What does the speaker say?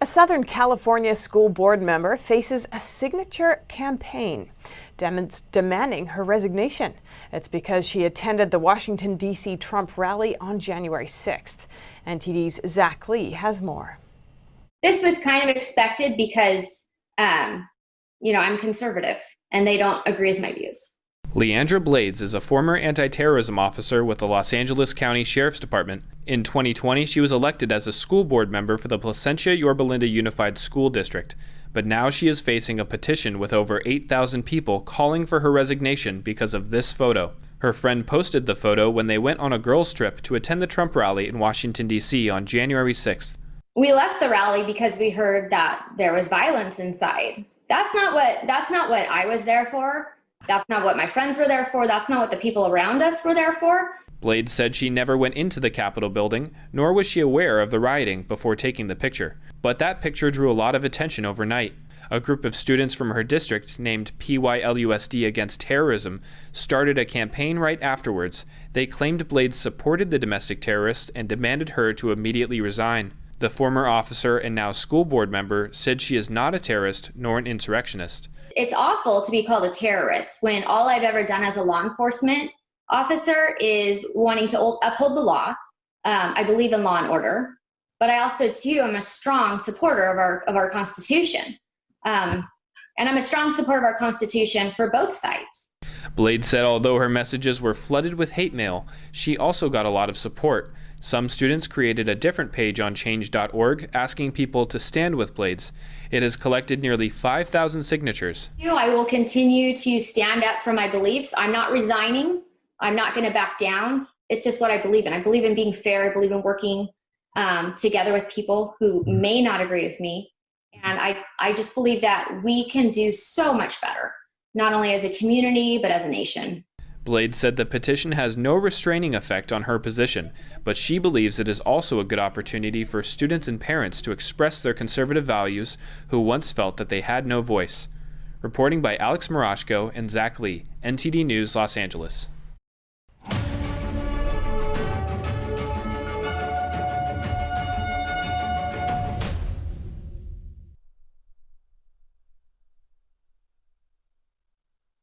A Southern California school board member faces a signature campaign demanding her resignation. It's because she attended the Washington, D.C. Trump rally on January 6th. NTD's Zach Lee has more. This was kind of expected because, I'm conservative and they don't agree with my views. Leandra Blades is a former anti-terrorism officer with the Los Angeles County Sheriff's Department. In 2020, she was elected as a school board member for the Placentia-Yorba Linda Unified School District. But now she is facing a petition with over 8,000 people calling for her resignation because of this photo. Her friend posted the photo when they went on a girls' trip to attend the Trump rally in Washington, D.C. on January 6th. We left the rally because we heard that there was violence inside. That's not what I was there for. That's not what my friends were there for. That's not what the people around us were there for. Blades said she never went into the Capitol building, nor was she aware of the rioting before taking the picture. But that picture drew a lot of attention overnight. A group of students from her district, named PYLUSD Against Terrorism, started a campaign right afterwards. They claimed Blades supported the domestic terrorists and demanded her to immediately resign. The former officer and now school board member said she is not a terrorist nor an insurrectionist. It's awful to be called a terrorist when all I've ever done as a law enforcement officer is wanting to uphold the law. I believe in law and order, but I also too am a strong supporter of our Constitution. And I'm a strong supporter of our Constitution for both sides. Blades said although her messages were flooded with hate mail, she also got a lot of support. Some students created a different page on change.org asking people to stand with Blades. It has collected nearly 5,000 signatures. I will continue to stand up for my beliefs. I'm not resigning. I'm not going to back down. It's just what I believe in. I believe in being fair. I believe in working together with people who may not agree with me. And I just believe that we can do so much better, not only as a community, but as a nation. Blades said the petition has no restraining effect on her position, but she believes it is also a good opportunity for students and parents to express their conservative values who once felt that they had no voice. Reporting by Alex Marashko and Zach Lee, NTD News, Los Angeles.